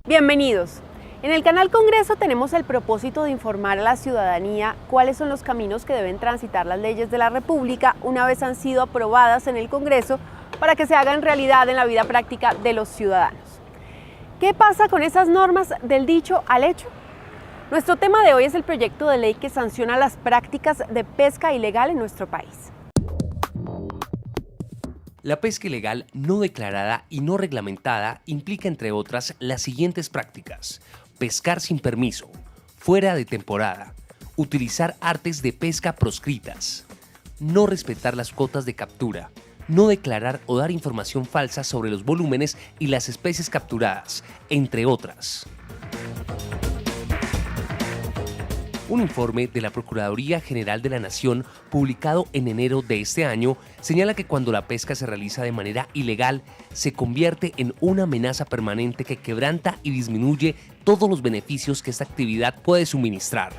Bienvenidos. En el canal Congreso tenemos el propósito de informar a la ciudadanía cuáles son los caminos que deben transitar las leyes de la República una vez han sido aprobadas en el Congreso para que se hagan realidad en la vida práctica de los ciudadanos. ¿Qué pasa con esas normas del dicho al hecho? Nuestro tema de hoy es el proyecto de ley que sanciona las prácticas de pesca ilegal en nuestro país. La pesca ilegal no declarada y no reglamentada implica, entre otras, las siguientes prácticas: pescar sin permiso, fuera de temporada, utilizar artes de pesca proscritas, no respetar las cuotas de captura, no declarar o dar información falsa sobre los volúmenes y las especies capturadas, entre otras. Un informe de la Procuraduría General de la Nación, publicado en enero de este año, señala que cuando la pesca se realiza de manera ilegal, se convierte en una amenaza permanente que quebranta y disminuye todos los beneficios que esta actividad puede suministrar.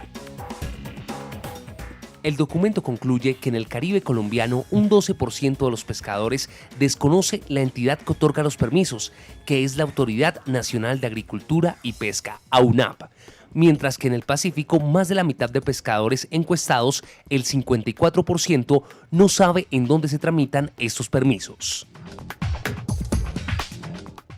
El documento concluye que en el Caribe colombiano un 12% de los pescadores desconoce la entidad que otorga los permisos, que es la Autoridad Nacional de Agricultura y Pesca, AUNAP, mientras que en el Pacífico más de la mitad de pescadores encuestados, el 54%, no sabe en dónde se tramitan estos permisos.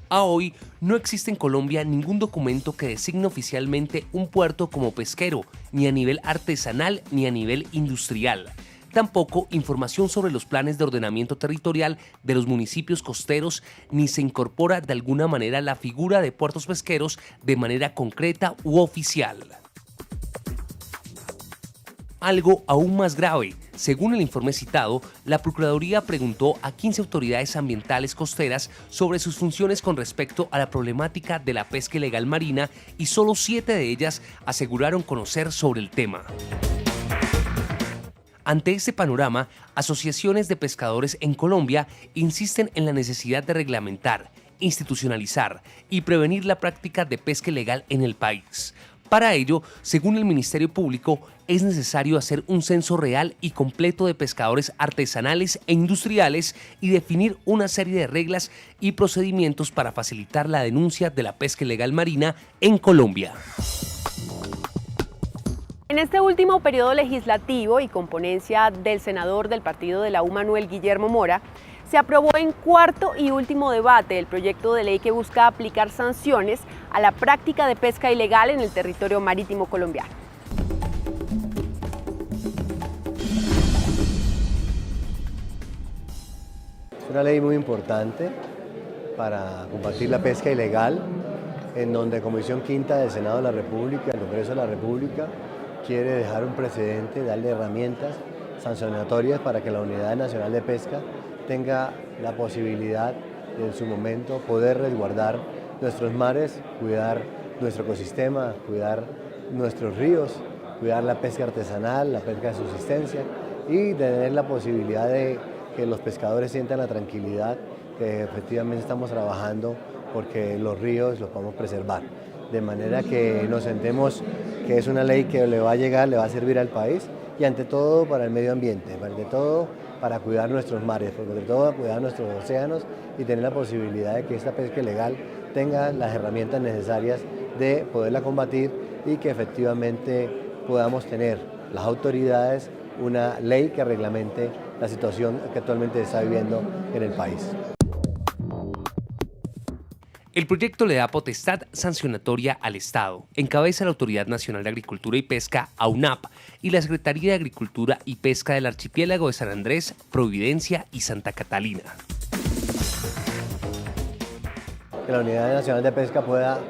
A hoy, no existe en Colombia ningún documento que designe oficialmente un puerto como pesquero, ni a nivel artesanal ni a nivel industrial. Tampoco información sobre los planes de ordenamiento territorial de los municipios costeros, ni se incorpora de alguna manera la figura de puertos pesqueros de manera concreta u oficial. Algo aún más grave, según el informe citado, la Procuraduría preguntó a 15 autoridades ambientales costeras sobre sus funciones con respecto a la problemática de la pesca ilegal marina y solo 7 de ellas aseguraron conocer sobre el tema. Ante este panorama, asociaciones de pescadores en Colombia insisten en la necesidad de reglamentar, institucionalizar y prevenir la práctica de pesca ilegal en el país. Para ello, según el Ministerio Público, es necesario hacer un censo real y completo de pescadores artesanales e industriales y definir una serie de reglas y procedimientos para facilitar la denuncia de la pesca ilegal marina en Colombia. En este último periodo legislativo y con ponencia del senador del partido de la U, Manuel Guillermo Mora, se aprobó en cuarto y último debate el proyecto de ley que busca aplicar sanciones a la práctica de pesca ilegal en el territorio marítimo colombiano. Es una ley muy importante para combatir la pesca ilegal, en donde Comisión Quinta del Senado de la República, el Congreso de la República, quiere dejar un precedente, darle herramientas sancionatorias para que la Unidad Nacional de Pesca tenga la posibilidad de en su momento poder resguardar nuestros mares, cuidar nuestro ecosistema, cuidar nuestros ríos, cuidar la pesca artesanal, la pesca de subsistencia y tener la posibilidad de que los pescadores sientan la tranquilidad que efectivamente estamos trabajando porque los ríos los podemos preservar. De manera que nos sentemos que es una ley que le va a llegar, le va a servir al país y ante todo para el medio ambiente, ante todo para cuidar nuestros mares, sobre todo para cuidar nuestros océanos y tener la posibilidad de que esta pesca ilegal tenga las herramientas necesarias de poderla combatir y que efectivamente podamos tener las autoridades una ley que reglamente la situación que actualmente se está viviendo en el país. El proyecto le da potestad sancionatoria al Estado, encabeza la Autoridad Nacional de Agricultura y Pesca, AUNAP, y la Secretaría de Agricultura y Pesca del Archipiélago de San Andrés, Providencia y Santa Catalina. Que la Unidad Nacional de Pesca pueda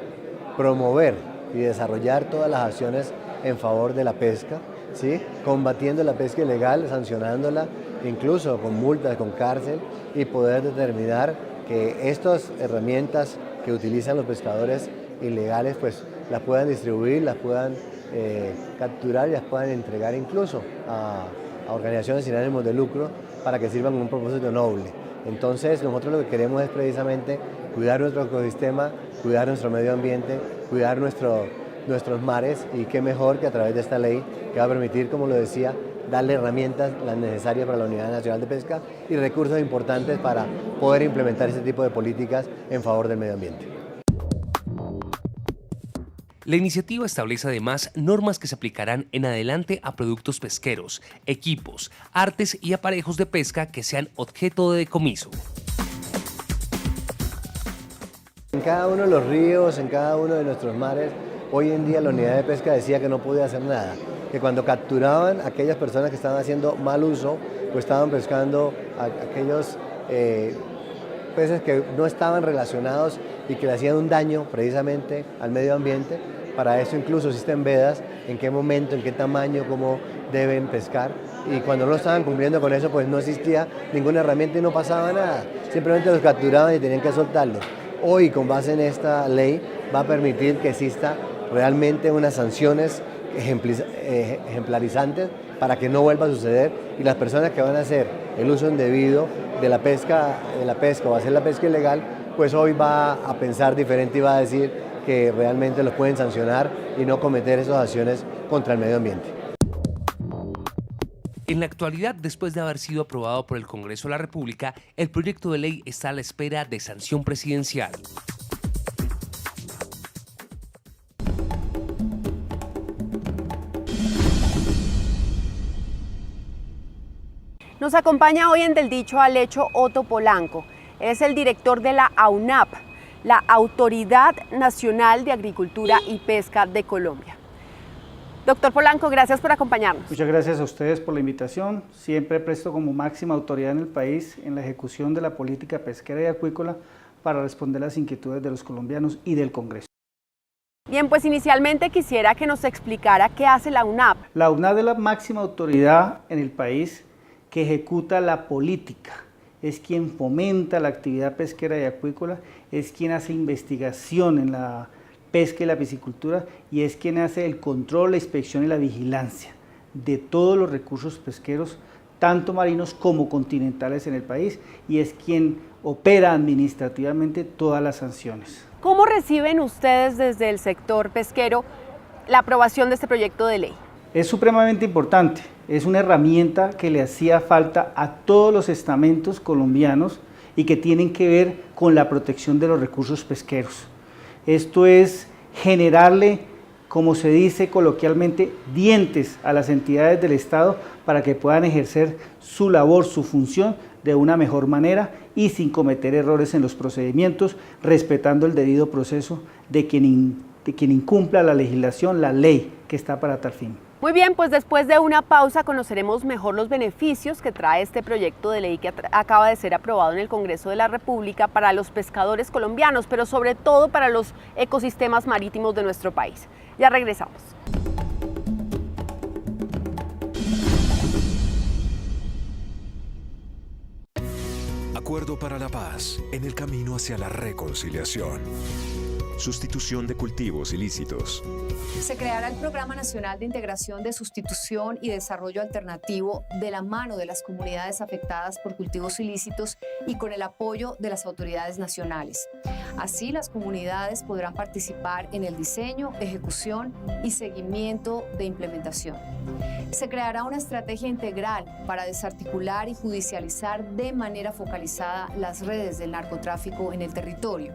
promover y desarrollar todas las acciones en favor de la pesca, ¿sí? Combatiendo la pesca ilegal, sancionándola, incluso con multas, con cárcel, y poder determinar que estas herramientas que utilizan los pescadores ilegales pues las puedan distribuir, las puedan capturar y las puedan entregar incluso a organizaciones sin ánimos de lucro para que sirvan con un propósito noble. Entonces nosotros lo que queremos es precisamente cuidar nuestro ecosistema, cuidar nuestro medio ambiente, cuidar nuestros mares y qué mejor que a través de esta ley que va a permitir, como lo decía, darle herramientas las necesarias para la Unidad Nacional de Pesca y recursos importantes para poder implementar este tipo de políticas en favor del medio ambiente. La iniciativa establece además normas que se aplicarán en adelante a productos pesqueros, equipos, artes y aparejos de pesca que sean objeto de decomiso. En cada uno de los ríos, en cada uno de nuestros mares, hoy en día la unidad de pesca decía que no podía hacer nada, que cuando capturaban a aquellas personas que estaban haciendo mal uso, pues estaban pescando a aquellos peces que no estaban relacionados y que le hacían un daño precisamente al medio ambiente. Para eso incluso existen vedas, en qué momento, en qué tamaño, cómo deben pescar. Y cuando no estaban cumpliendo con eso, pues no existía ninguna herramienta y no pasaba nada. Simplemente los capturaban y tenían que soltarlos. Hoy, con base en esta ley, va a permitir que exista realmente unas sanciones ejemplarizantes para que no vuelva a suceder y las personas que van a hacer el uso indebido de la pesca o hacer la pesca ilegal, pues hoy va a pensar diferente y va a decir que realmente los pueden sancionar y no cometer esas acciones contra el medio ambiente. En la actualidad, después de haber sido aprobado por el Congreso de la República, el proyecto de ley está a la espera de sanción presidencial. Nos acompaña hoy en Del Dicho al Hecho Otto Polanco. Es el director de la AUNAP, la Autoridad Nacional de Agricultura y Pesca de Colombia. Doctor Polanco, gracias por acompañarnos. Muchas gracias a ustedes por la invitación. Siempre presto como máxima autoridad en el país en la ejecución de la política pesquera y acuícola para responder las inquietudes de los colombianos y del Congreso. Bien, pues inicialmente quisiera que nos explicara qué hace la AUNAP. La AUNAP es la máxima autoridad en el país que ejecuta la política. Es quien fomenta la actividad pesquera y acuícola, es quien hace investigación en la pesca y la piscicultura y es quien hace el control, la inspección y la vigilancia de todos los recursos pesqueros, tanto marinos como continentales en el país, y es quien opera administrativamente todas las sanciones. ¿Cómo reciben ustedes desde el sector pesquero la aprobación de este proyecto de ley? Es supremamente importante, es una herramienta que le hacía falta a todos los estamentos colombianos y que tienen que ver con la protección de los recursos pesqueros. Esto es generarle, como se dice coloquialmente, dientes a las entidades del Estado para que puedan ejercer su labor, su función de una mejor manera y sin cometer errores en los procedimientos, respetando el debido proceso de quien incumpla la legislación, la ley que está para tal fin. Muy bien, pues después de una pausa conoceremos mejor los beneficios que trae este proyecto de ley que acaba de ser aprobado en el Congreso de la República para los pescadores colombianos, pero sobre todo para los ecosistemas marítimos de nuestro país. Ya regresamos. Acuerdo para la paz en el camino hacia la reconciliación. Sustitución de cultivos ilícitos. Se creará el Programa Nacional de Integración de Sustitución y Desarrollo Alternativo de la mano de las comunidades afectadas por cultivos ilícitos y con el apoyo de las autoridades nacionales. Así, las comunidades podrán participar en el diseño, ejecución y seguimiento de implementación. Se creará una estrategia integral para desarticular y judicializar de manera focalizada las redes del narcotráfico en el territorio.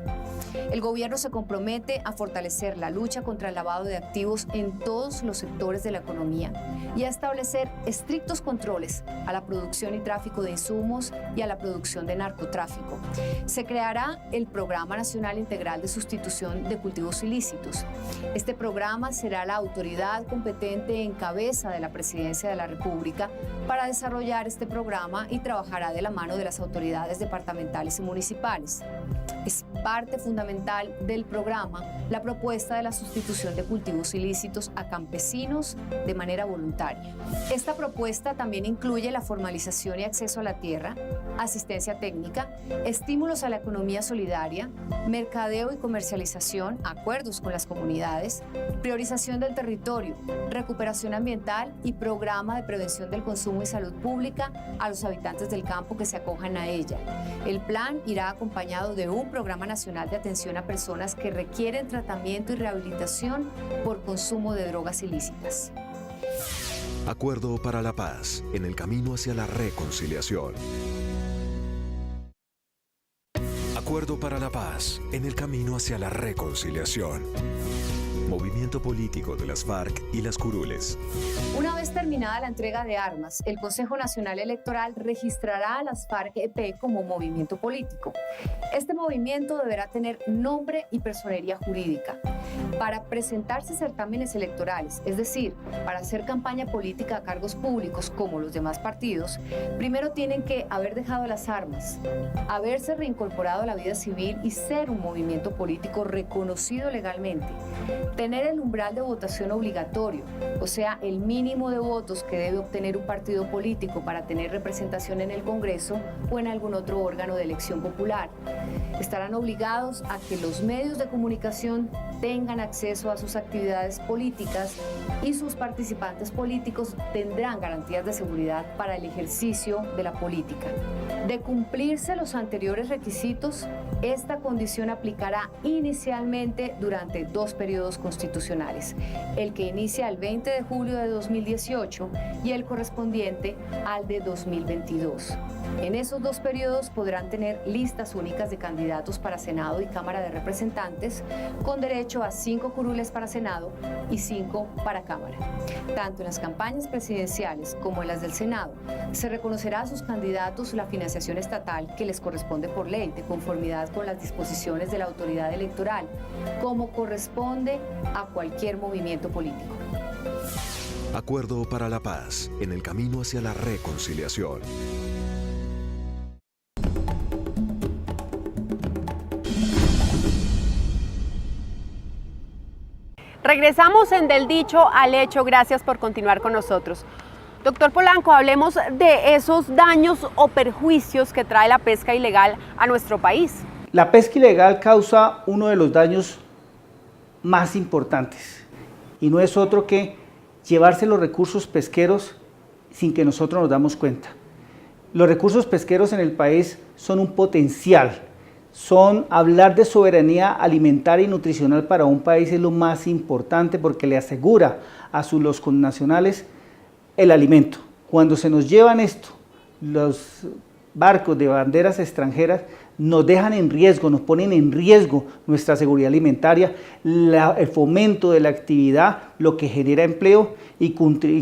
El gobierno se compromete a fortalecer la lucha contra el lavado de activos en todos los sectores de la economía y a establecer estrictos controles a la producción y tráfico de insumos y a la producción de narcotráfico. Se creará el Programa Nacional Integral de Sustitución de Cultivos Ilícitos. Este programa será la autoridad competente en cabeza de la Presidencia de la República para desarrollar este programa y trabajará de la mano de las autoridades departamentales y municipales. Es parte fundamental del programa la propuesta de la sustitución de cultivos ilícitos a campesinos de manera voluntaria. Esta propuesta también incluye la formalización y acceso a la tierra, asistencia técnica, estímulos a la economía solidaria, mercadeo y comercialización, acuerdos con las comunidades, priorización del territorio, recuperación ambiental y programa de prevención del consumo y salud pública a los habitantes del campo que se acojan a ella. El plan irá acompañado de un programa nacional de atención a personas que requieren tratamiento y rehabilitación por consumo de drogas ilícitas. Acuerdo para la paz en el camino hacia la reconciliación. Acuerdo para la paz en el camino hacia la reconciliación. movimiento político de las FARC y las curules. Una vez terminada la entrega de armas, el Consejo Nacional Electoral registrará a las FARC-EP como movimiento político. Este movimiento deberá tener nombre y personería jurídica. Para presentarse a certámenes electorales, es decir, para hacer campaña política a cargos públicos como los demás partidos, primero tienen que haber dejado las armas, haberse reincorporado a la vida civil y ser un movimiento político reconocido legalmente, tener el umbral de votación obligatorio, o sea, el mínimo de votos que debe obtener un partido político para tener representación en el Congreso o en algún otro órgano de elección popular. Estarán obligados a que los medios de comunicación tengan acceso a sus actividades políticas y sus participantes políticos tendrán garantías de seguridad para el ejercicio de la política. De cumplirse los anteriores requisitos, esta condición aplicará inicialmente durante 2 periodos constitucionales, el que inicia el 20 de julio de 2018 y el correspondiente al de 2022. En esos 2 periodos podrán tener listas únicas de candidatos para Senado y Cámara de Representantes, con derecho a 5 curules para Senado y 5 para Cámara. Tanto en las campañas presidenciales como en las del Senado, se reconocerá a sus candidatos la financiación estatal que les corresponde por ley, de conformidad con las disposiciones de la autoridad electoral, como corresponde a cualquier movimiento político. Acuerdo para la paz, en el camino hacia la reconciliación. Regresamos en Del Dicho al Hecho. Gracias por continuar con nosotros. Doctor Polanco, hablemos de esos daños o perjuicios que trae la pesca ilegal a nuestro país. La pesca ilegal causa uno de los daños más importantes y no es otro que llevarse los recursos pesqueros sin que nosotros nos damos cuenta. Los recursos pesqueros en el país son un potencial, hablar de soberanía alimentaria y nutricional para un país es lo más importante porque le asegura a los connacionales el alimento. Cuando se nos llevan esto, los barcos de banderas extranjeras nos dejan en riesgo, nos ponen en riesgo nuestra seguridad alimentaria, el fomento de la actividad, lo que genera empleo y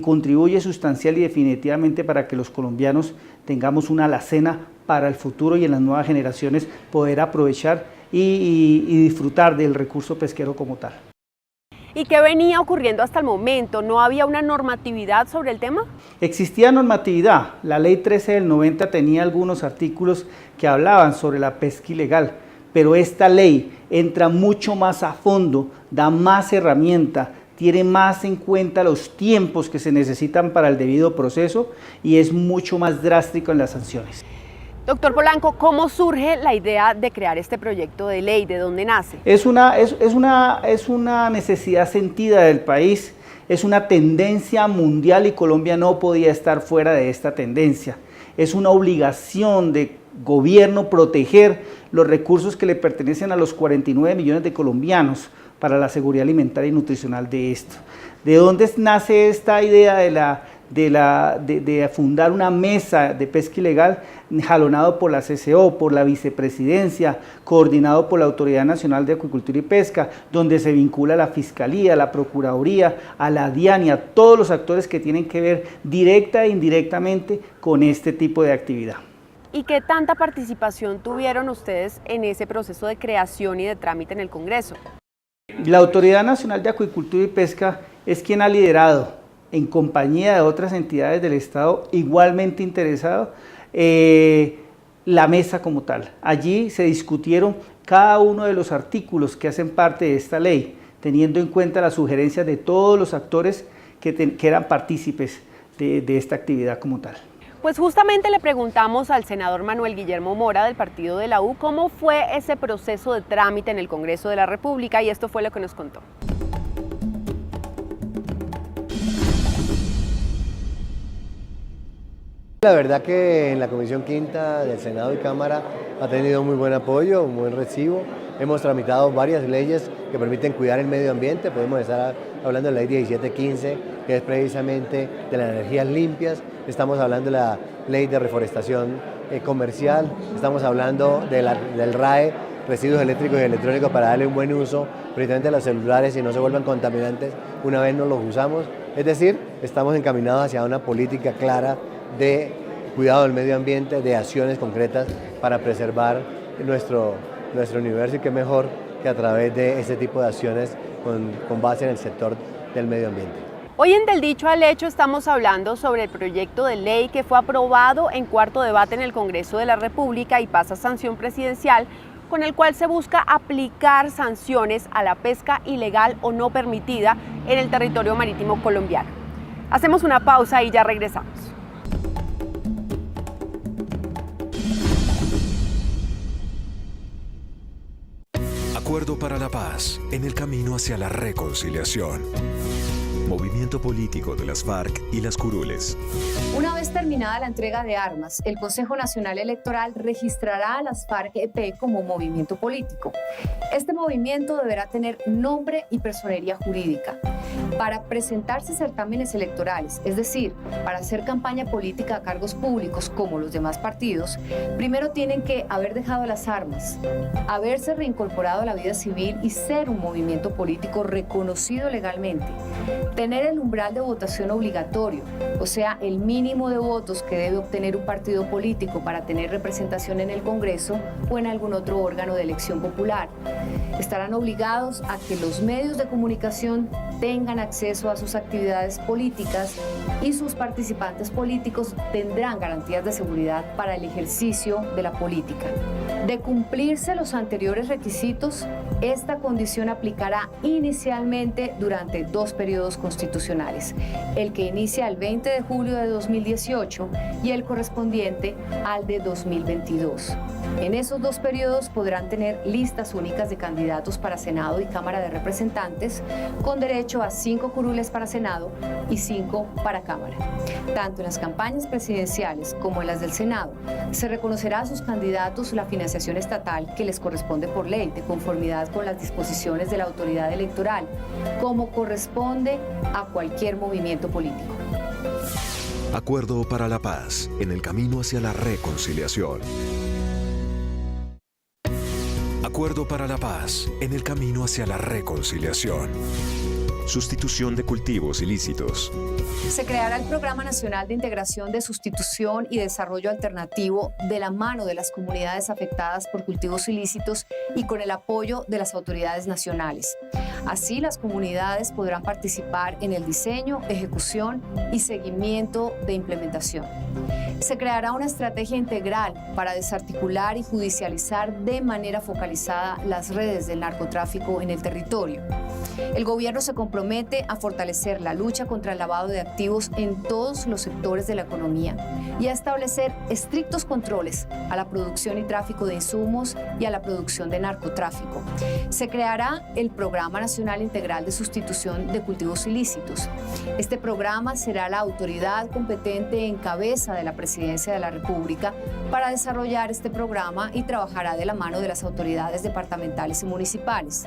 contribuye sustancial y definitivamente para que los colombianos tengamos una alacena para el futuro y en las nuevas generaciones poder aprovechar y disfrutar del recurso pesquero como tal. ¿Y qué venía ocurriendo hasta el momento? ¿No había una normatividad sobre el tema? Existía normatividad. La ley 13 del 90 tenía algunos artículos que hablaban sobre la pesca ilegal, pero esta ley entra mucho más a fondo, da más herramienta, tiene más en cuenta los tiempos que se necesitan para el debido proceso y es mucho más drástico en las sanciones. Doctor Polanco, ¿cómo surge la idea de crear este proyecto de ley? ¿De dónde nace? Es una necesidad sentida del país, es una tendencia mundial y Colombia no podía estar fuera de esta tendencia. Es una obligación de gobierno proteger los recursos que le pertenecen a los 49 millones de colombianos para la seguridad alimentaria y nutricional de esto. ¿De dónde nace esta idea de fundar una mesa de pesca ilegal jalonado por la CCO, por la vicepresidencia, coordinado por la Autoridad Nacional de Acuicultura y Pesca, donde se vincula a la Fiscalía, a la Procuraduría, a la DIAN y a todos los actores que tienen que ver directa e indirectamente con este tipo de actividad? ¿Y qué tanta participación tuvieron ustedes en ese proceso de creación y de trámite en el Congreso? La Autoridad Nacional de Acuicultura y Pesca es quien ha liderado, en compañía de otras entidades del Estado igualmente interesadas, la mesa como tal. Allí se discutieron cada uno de los artículos que hacen parte de esta ley, teniendo en cuenta las sugerencias de todos los actores que eran partícipes de esta actividad como tal. Pues justamente le preguntamos al senador Manuel Guillermo Mora del partido de la U cómo fue ese proceso de trámite en el Congreso de la República y esto fue lo que nos contó. La verdad que en la Comisión Quinta del Senado y Cámara ha tenido muy buen apoyo, un buen recibo. Hemos tramitado varias leyes que permiten cuidar el medio ambiente. Podemos estar hablando de la ley 1715, que es precisamente de las energías limpias. Estamos hablando de la ley de reforestación comercial. Estamos hablando del RAE, residuos eléctricos y electrónicos para darle un buen uso precisamente a los celulares y no se vuelvan contaminantes una vez no los usamos. Es decir, estamos encaminados hacia una política clara de cuidado del medio ambiente, de acciones concretas para preservar nuestro universo, y qué mejor que a través de este tipo de acciones con base en el sector del medio ambiente. Hoy en Del Dicho al Hecho estamos hablando sobre el proyecto de ley que fue aprobado en cuarto debate en el Congreso de la República y pasa a sanción presidencial, con el cual se busca aplicar sanciones a la pesca ilegal o no permitida en el territorio marítimo colombiano. Hacemos una pausa y ya regresamos. Acuerdo para la paz en el camino hacia la reconciliación. Movimiento político de las FARC y las curules. Una vez terminada la entrega de armas, el Consejo Nacional Electoral registrará a las FARC-EP como movimiento político. Este movimiento deberá tener nombre y personería jurídica. Para presentarse certámenes electorales, es decir, para hacer campaña política a cargos públicos como los demás partidos, primero tienen que haber dejado las armas, haberse reincorporado a la vida civil y ser un movimiento político reconocido legalmente, tener el umbral de votación obligatorio, o sea, el mínimo de votos que debe obtener un partido político para tener representación en el Congreso o en algún otro órgano de elección popular. Estarán obligados a que los medios de comunicación tengan acceso a sus actividades políticas y sus participantes políticos tendrán garantías de seguridad para el ejercicio de la política. De cumplirse los anteriores requisitos, esta condición aplicará inicialmente durante 2 periodos constitucionales, el que inicia el 20 de julio de 2018 y el correspondiente al de 2022. En esos 2 periodos podrán tener listas únicas de candidatos para Senado y Cámara de Representantes, con derecho a 5 curules para Senado y 5 para Cámara. Tanto en las campañas presidenciales como en las del Senado, se reconocerá a sus candidatos la financiación estatal que les corresponde por ley, de conformidad con las disposiciones de la autoridad electoral, como corresponde a cualquier movimiento político. Acuerdo para la paz en el camino hacia la reconciliación. Acuerdo para la paz en el camino hacia la reconciliación. Sustitución de cultivos ilícitos. Se creará el Programa Nacional de Integración de Sustitución y Desarrollo Alternativo de la mano de las comunidades afectadas por cultivos ilícitos y con el apoyo de las autoridades nacionales. Así, las comunidades podrán participar en el diseño, ejecución y seguimiento de implementación. Se creará una estrategia integral para desarticular y judicializar de manera focalizada las redes del narcotráfico en el territorio. El gobierno se compromete a fortalecer la lucha contra el lavado de activos en todos los sectores de la economía y a establecer estrictos controles a la producción y tráfico de insumos y a la producción de narcotráfico. Se creará el Programa Nacional Integral de Sustitución de Cultivos Ilícitos. Este programa será la autoridad competente en cabeza de la Presidencia de la República para desarrollar este programa y trabajará de la mano de las autoridades departamentales y municipales.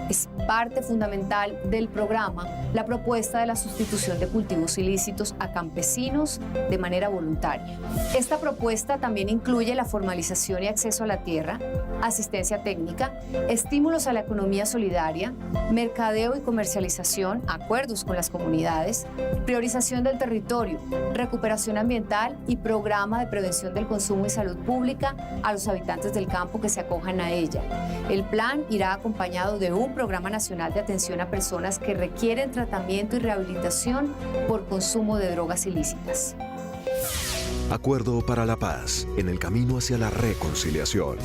Es parte fundamental del programa la propuesta de la sustitución de cultivos ilícitos a campesinos de manera voluntaria. Esta propuesta también incluye la formalización y acceso a la tierra, asistencia técnica, estímulos a la economía solidaria, mercadeo y comercialización, acuerdos con las comunidades, priorización del territorio, recuperación ambiental y programa de prevención del consumo y salud pública a los habitantes del campo que se acojan a ella. El plan irá acompañado de un Programa Nacional de Atención a Personas que requieren tratamiento y rehabilitación por consumo de drogas ilícitas. Acuerdo para la paz en el camino hacia la reconciliación.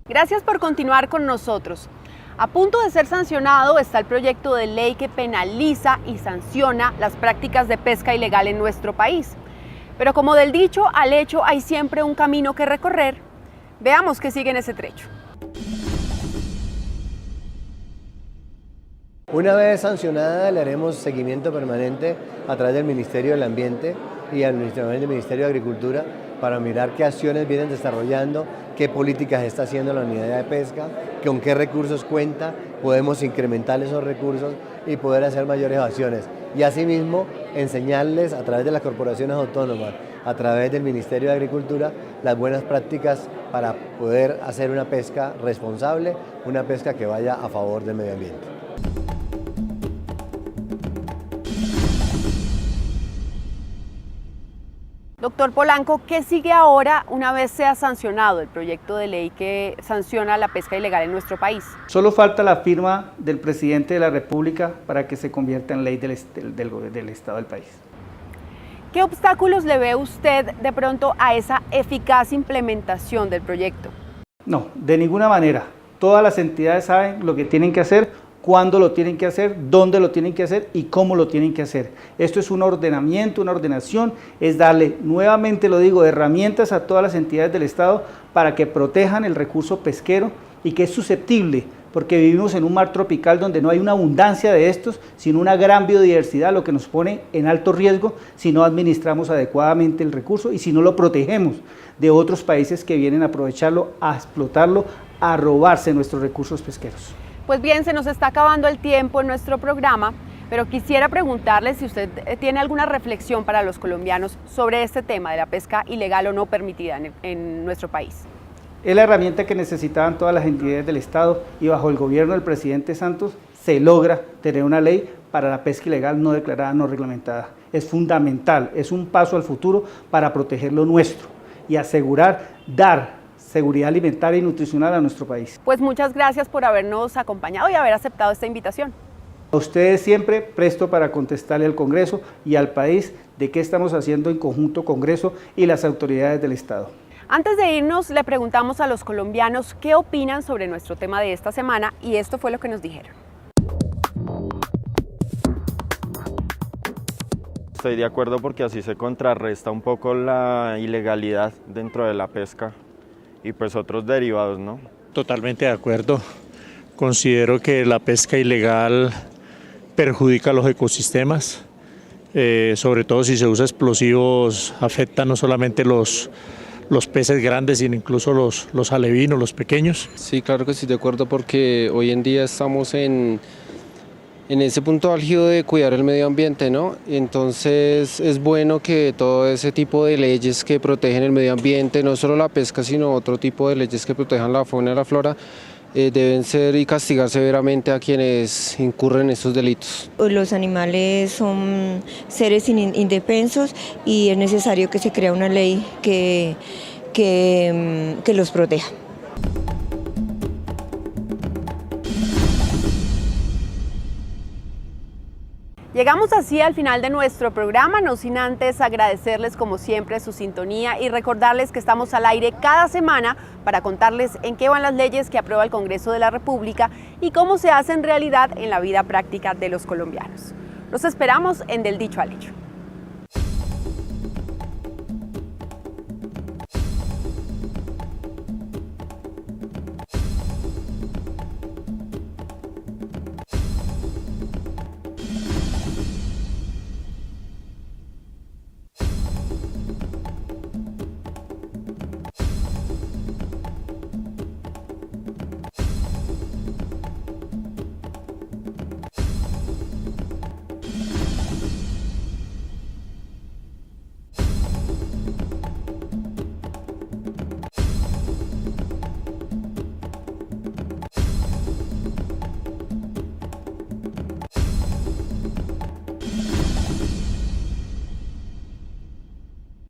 Gracias por continuar con nosotros. A punto de ser sancionado está el proyecto de ley que penaliza y sanciona las prácticas de pesca ilegal en nuestro país. Pero como del dicho al hecho hay siempre un camino que recorrer, veamos qué sigue en ese trecho. Una vez sancionada, le haremos seguimiento permanente a través del Ministerio del Ambiente y al Ministerio de Agricultura para mirar qué acciones vienen desarrollando, qué políticas está haciendo la unidad de pesca, con qué recursos cuenta, podemos incrementar esos recursos y poder hacer mayores acciones. y asimismo enseñarles a través de las corporaciones autónomas, a través del Ministerio de Agricultura, las buenas prácticas para poder hacer una pesca responsable, una pesca que vaya a favor del medio ambiente. Doctor Polanco, ¿qué sigue ahora una vez sea sancionado el proyecto de ley que sanciona la pesca ilegal en nuestro país? Solo falta la firma del presidente de la República para que se convierta en ley del Estado del país. ¿Qué obstáculos le ve usted de pronto a esa eficaz implementación del proyecto? No, de ninguna manera. Todas las entidades saben lo que tienen que hacer, cuándo lo tienen que hacer, dónde lo tienen que hacer y cómo lo tienen que hacer. Esto es un ordenamiento, una ordenación, es darle, nuevamente lo digo, herramientas a todas las entidades del Estado para que protejan el recurso pesquero y que es susceptible, porque vivimos en un mar tropical donde no hay una abundancia de estos, sino una gran biodiversidad, lo que nos pone en alto riesgo si no administramos adecuadamente el recurso y si no lo protegemos de otros países que vienen a aprovecharlo, a explotarlo, a robarse nuestros recursos pesqueros. Pues bien, se nos está acabando el tiempo en nuestro programa, pero quisiera preguntarle si usted tiene alguna reflexión para los colombianos sobre este tema de la pesca ilegal o no permitida en nuestro país. Es la herramienta que necesitaban todas las entidades del Estado y bajo el gobierno del presidente Santos se logra tener una ley para la pesca ilegal no declarada, no reglamentada. Es fundamental, es un paso al futuro para proteger lo nuestro y asegurar, dar seguridad alimentaria y nutricional a nuestro país. Pues muchas gracias por habernos acompañado y haber aceptado esta invitación. A ustedes siempre presto para contestarle al Congreso y al país de qué estamos haciendo en conjunto Congreso y las autoridades del Estado. Antes de irnos, le preguntamos a los colombianos qué opinan sobre nuestro tema de esta semana y esto fue lo que nos dijeron. Estoy de acuerdo porque así se contrarresta un poco la ilegalidad dentro de la pesca y pues otros derivados, ¿no? Totalmente de acuerdo. Considero que la pesca ilegal perjudica a los ecosistemas, sobre todo si se usa explosivos, afecta no solamente los peces grandes, sino incluso los alevinos, los pequeños. Sí, claro que estoy de acuerdo porque hoy en día estamos en ese punto álgido de cuidar el medio ambiente, ¿no? Entonces es bueno que todo ese tipo de leyes que protegen el medio ambiente, no solo la pesca, sino otro tipo de leyes que protejan la fauna y la flora, deben ser y castigar severamente a quienes incurren en estos delitos. Los animales son seres indefensos y es necesario que se crea una ley que los proteja. Llegamos así al final de nuestro programa, no sin antes agradecerles como siempre su sintonía y recordarles que estamos al aire cada semana para contarles en qué van las leyes que aprueba el Congreso de la República y cómo se hacen realidad en la vida práctica de los colombianos. Los esperamos en Del Dicho al Hecho.